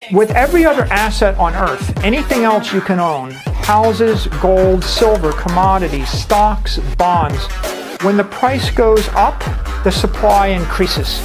With every other asset on Earth, anything else you can own, houses, gold, silver, commodities, stocks, bonds, when the price goes up, the supply increases.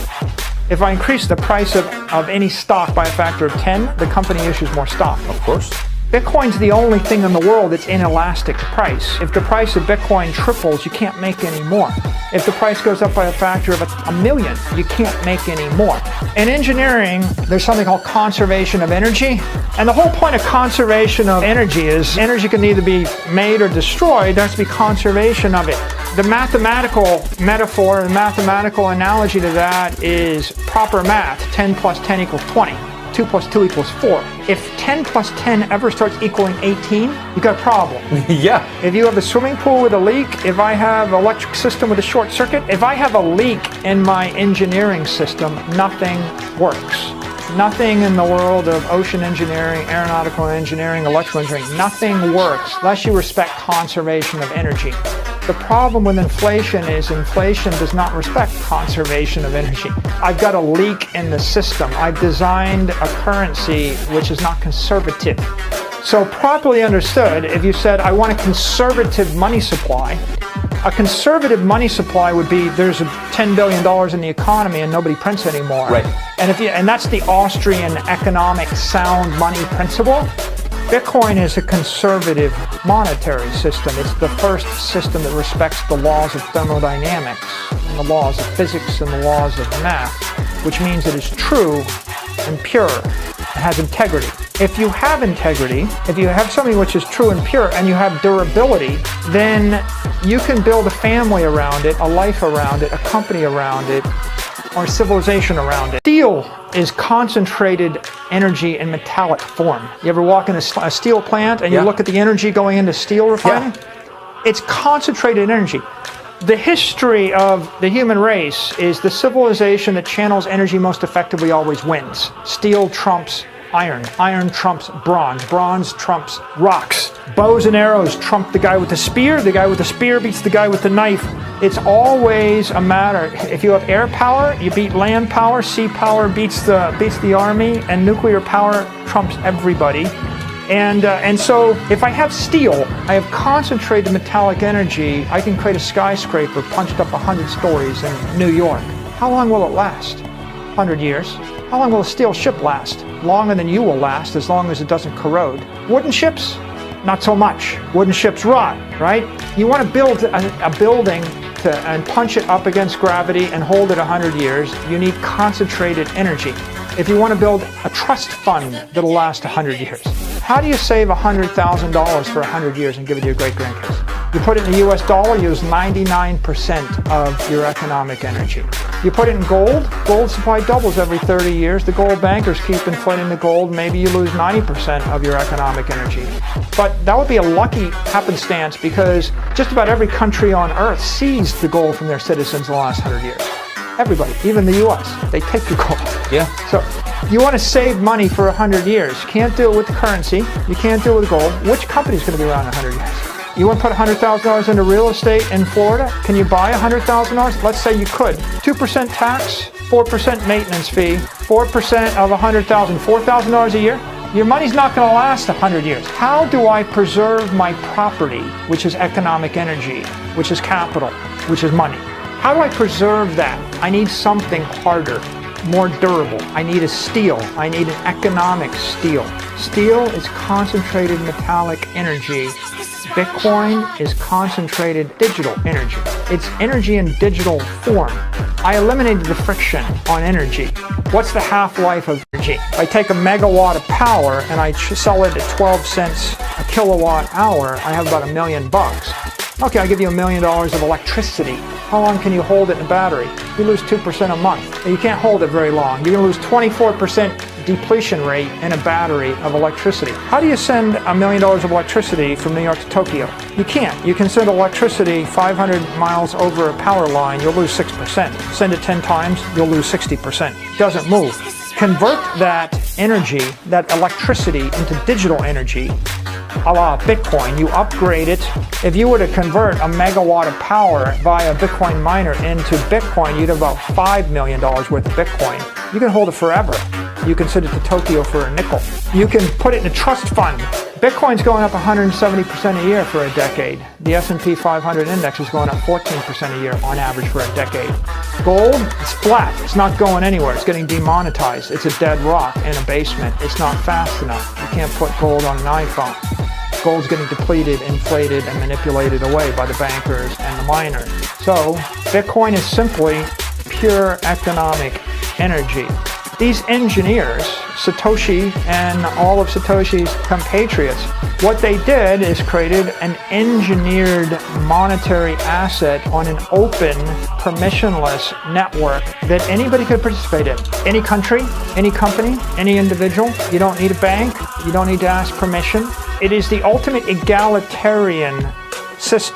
If I increase the price of any stock by a factor of 10, the company issues more stock. Of course. Bitcoin's the only thing in the world that's inelastic to price. If the price of Bitcoin triples, you can't make any more. If the price goes up by a factor of a million, you can't make any more. In engineering, there's something called conservation of energy. And the whole point of conservation of energy is energy can either be made or destroyed. There has to be conservation of it. The mathematical metaphor, the mathematical analogy to that is proper math. 10 plus 10 equals 20. 2 plus 2 equals 4. If 10 plus 10 ever starts equaling 18, you got a problem. Yeah. If you have a swimming pool with a leak, if I have an electric system with a short circuit, if I have a leak in my engineering system, nothing works. Nothing in the world of ocean engineering, aeronautical engineering, electrical engineering, nothing works unless you respect conservation of energy. The problem with inflation is inflation does not respect conservation of energy. I've got a leak in the system. I've designed a currency which is not conservative. So properly understood, if you said, I want a conservative money supply, a conservative money supply would be there's $10 billion in the economy and nobody prints anymore. Right. And that's the Austrian economic sound money principle. Bitcoin is a conservative monetary system. It's the first system that respects the laws of thermodynamics, and the laws of physics, and the laws of math, which means it is true and pure. It has integrity. If you have integrity, if you have something which is true and pure, and you have durability, then you can build a family around it, a life around it, a company around it, or a civilization around it. Steel is concentrated energy in metallic form. You ever walk in a steel plant and you look at the energy going into steel refining? Yeah. It's concentrated energy. The history of the human race is the civilization that channels energy most effectively always wins. Steel trumps iron. Iron trumps bronze. Bronze trumps rocks. Bows and arrows trump the guy with the spear. The guy with the spear beats the guy with the knife. It's always a matter. If you have air power, you beat land power. Sea power beats the army, and nuclear power trumps everybody. And so if I have steel, I have concentrated metallic energy, I can create a skyscraper punched up 100 stories in New York. How long will it last? 100 years. How long will a steel ship last? Longer than you will last, as long as it doesn't corrode. Wooden ships? Not so much. Wooden ships rot, right? You want to build a building and punch it up against gravity and hold it 100 years, you need concentrated energy. If you want to build a trust fund that'll last 100 years, how do you save $100,000 for 100 years and give it to your great-grandkids? You put it in the US dollar, you use 99% of your economic energy. You put it in gold, gold supply doubles every 30 years. The gold bankers keep inflating the gold. Maybe you lose 90% of your economic energy. But that would be a lucky happenstance because just about every country on earth seized the gold from their citizens in the last 100 years. Everybody, even the US, they take your gold. Yeah. So you want to save money for 100 years. You can't do it with currency. You can't do it with gold. Which company is going to be around 100 years? You want to put $100,000 into real estate in Florida? Can you buy $100,000? Let's say you could. 2% tax, 4% maintenance fee, 4% of $100,000, $4,000 a year? Your money's not going to last 100 years. How do I preserve my property, which is economic energy, which is capital, which is money? How do I preserve that? I need something harder, more durable. I need a steel. I need an economic steel. Steel is concentrated metallic energy. Bitcoin is concentrated digital energy. It's energy in digital form. I eliminated the friction on energy. What's the half-life of energy? I take a megawatt of power and I sell it at 12 cents a kilowatt hour. I have about $1 million. Okay, I give you $1 million of electricity. How long can you hold it in a battery? You lose 2% a month. You can't hold it very long. You're going to lose 24% depletion rate in a battery of electricity. How do you send $1 million of electricity from New York to Tokyo? You can't. You can send electricity 500 miles over a power line, you'll lose 6%. Send it 10 times, you'll lose 60%. It doesn't move. Convert that energy, that electricity, into digital energy, a la Bitcoin. You upgrade it. If you were to convert a megawatt of power via a Bitcoin miner into Bitcoin, you'd have about $5 million worth of Bitcoin. You can hold it forever. You can send it to Tokyo for a nickel. You can put it in a trust fund. Bitcoin's going up 170% a year for a decade. The S&P 500 index is going up 14% a year on average for a decade. Gold, it's flat. It's not going anywhere. It's getting demonetized. It's a dead rock in a basement. It's not fast enough. You can't put gold on an iPhone. Gold's getting depleted, inflated, and manipulated away by the bankers and the miners. So Bitcoin is simply pure economic energy. These engineers, Satoshi and all of Satoshi's compatriots, what they did is created an engineered monetary asset on an open, permissionless network that anybody could participate in. Any country, any company, any individual. You don't need a bank. You don't need to ask permission. It is the ultimate egalitarian system.